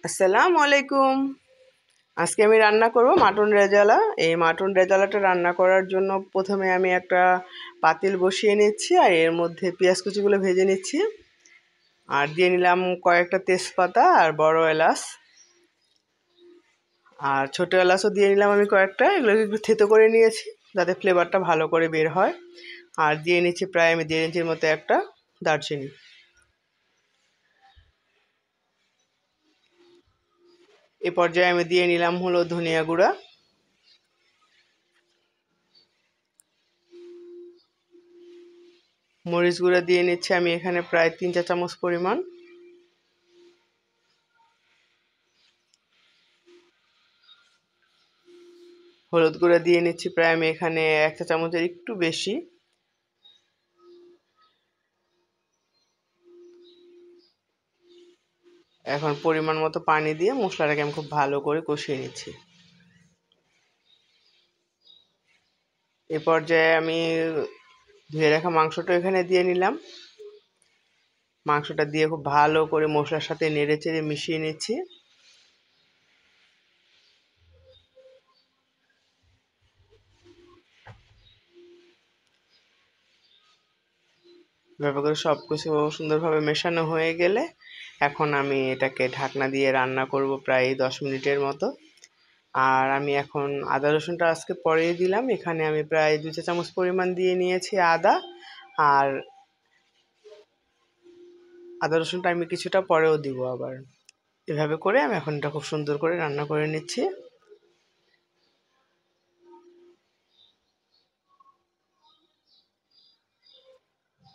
আসসালামু আলাইকুম। আজকে আমি রান্না করব মাটন রেজালা। এই মাটন রেজালাটা রান্না করার জন্য প্রথমে আমি একটা পাতিল বসিয়ে নিচ্ছি আর এর মধ্যে পেঁয়াজ কুচিগুলো ভেজে নিচ্ছি। আর দিয়ে নিলাম কয়েকটা তেজপাতা আর বড় এলাচ, আর ছোট এলাচও দিয়ে নিলাম আমি কয়েকটা। এগুলোকে একটু থেতো করে নিয়েছি যাতে ফ্লেভারটা ভালো করে বের হয়। আর দিয়ে নিচ্ছি প্রায় আমি 1.5 ইঞ্চির মতো একটা দারচিনি। এ পর্যায়ে আমি দিয়ে নিলাম হলো ধনিয়া গুঁড়া, মরিচ গুঁড়া দিয়ে নিচ্ছি আমি এখানে প্রায় 3-4 চামচ পরিমাণ, হলুদ গুঁড়া দিয়ে নিচ্ছি প্রায় আমি এখানে 1 চা চামচের একটু বেশি। এখন পরিমাণ মতো পানি দিয়ে মশলাটাকে আমি খুব ভালো করে কষিয়ে নিচ্ছি। এ পর্যায়ে আমি ধুয়ে রাখা মাংসটা এখানে দিয়ে নিলাম। মাংসটা দিয়ে খুব ভালো করে মশলার সাথে নেড়ে চেড়ে মিশিয়ে নিচ্ছি। এভাবে করে সব কিছু সুন্দরভাবে মেশানো হয়ে গেলে এখন আমি এটাকে ঢাকনা দিয়ে রান্না করব প্রায় 10 মিনিটের মতো। আর আমি এখন আদা রসুনটা আজকে পরেই দিলাম। এখানে আমি প্রায় 2 চা চামচ পরিমাণ দিয়ে নিয়েছি আদা। আর আদা রসুনটা আমি কিছুটা পরেও দিব আবার। এভাবে করে আমি এখন এটা খুব সুন্দর করে রান্না করে নিচ্ছি।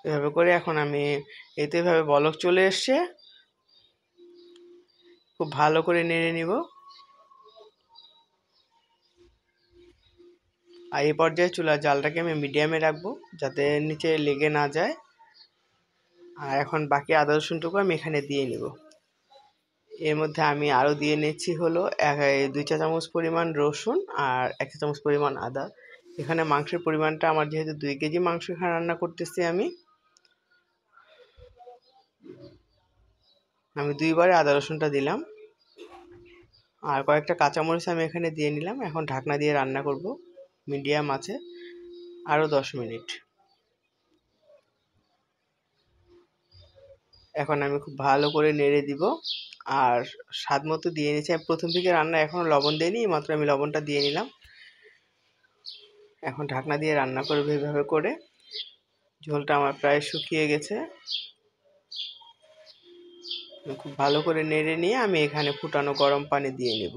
এভাবে করে এখন আমি এভাবে বলক চলে এসছে, খুব ভালো করে নেড়ে নিব। আর এই পর্যায়ে চুলার জালটাকে আমি মিডিয়ামে রাখবো যাতে নিচে লেগে না যায়। আর এখন বাকি আদা রসুনটুকু আমি এখানে দিয়ে নিব। এর মধ্যে আমি আরও দিয়ে নিচ্ছি হলো 2 চা চামচ পরিমাণ রসুন আর 1 চা চামচ পরিমাণ আদা। এখানে মাংসের পরিমাণটা আমার যেহেতু 2 কেজি মাংস এখানে রান্না করতেছি আমি 2 বারে আদা রসুনটা দিলাম। আর কয়েকটা কাঁচামরিচ আমি এখানে দিয়ে নিলাম। এখন ঢাকনা দিয়ে রান্না করব মিডিয়াম আছে আরও 10 মিনিট। এখন আমি খুব ভালো করে নেড়ে দিব। আর স্বাদ মতো দিয়ে নিচ্ছি। আমি প্রথম থেকে রান্না এখনও লবণ দিইনি, মাত্র আমি লবণটা দিয়ে নিলাম। এখন ঢাকনা দিয়ে রান্না করবো এইভাবে করে। ঝোলটা আমার প্রায় শুকিয়ে গেছে। খুব ভালো করে নেড়ে নিয়ে আমি এখানে ফুটানো গরম পানি দিয়ে নিব।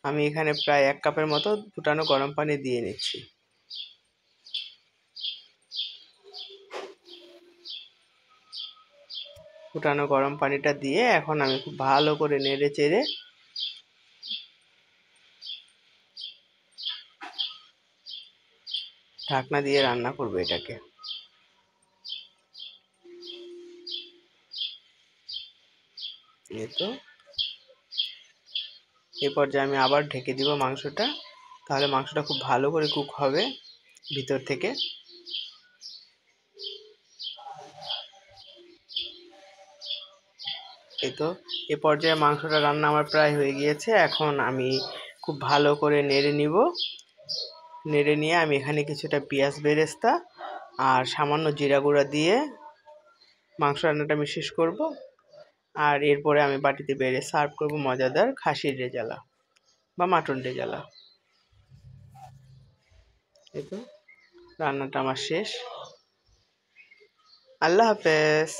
আমি এখানে প্রায় 1 কাপের মতো ফুটানো গরম পানি দিয়ে নিচ্ছি। ফুটানো গরম পানিটা দিয়ে এখন আমি খুব ভালো করে নেড়ে চেড়ে ঢাকনা দিয়ে রান্না করবো এটাকে। এই তো, এই পর্যায়ে আমি আবার ঢেকে দিব মাংসটা, তাহলে মাংসটা খুব ভালো করে কুক হবে ভিতর থেকে। এই তো, এ পর্যায়ে মাংসটা রান্না আমার প্রায় হয়ে গিয়েছে। এখন আমি খুব ভালো করে নেড়ে নিব। নেড়ে নিয়ে আমি এখানে কিছুটা পেঁয়াজ বেরেস্তা আর সামান্য জিরা গুঁড়া দিয়ে মাংস রান্নাটা আমি শেষ করব। আর এরপরে আমি বাটিতে বেড়ে সার্ভ করব মজাদার খাসির রেজালা বা মাটন রেজালা। এই তো, রান্নাটা আমার শেষ। আল্লাহ হাফেজ।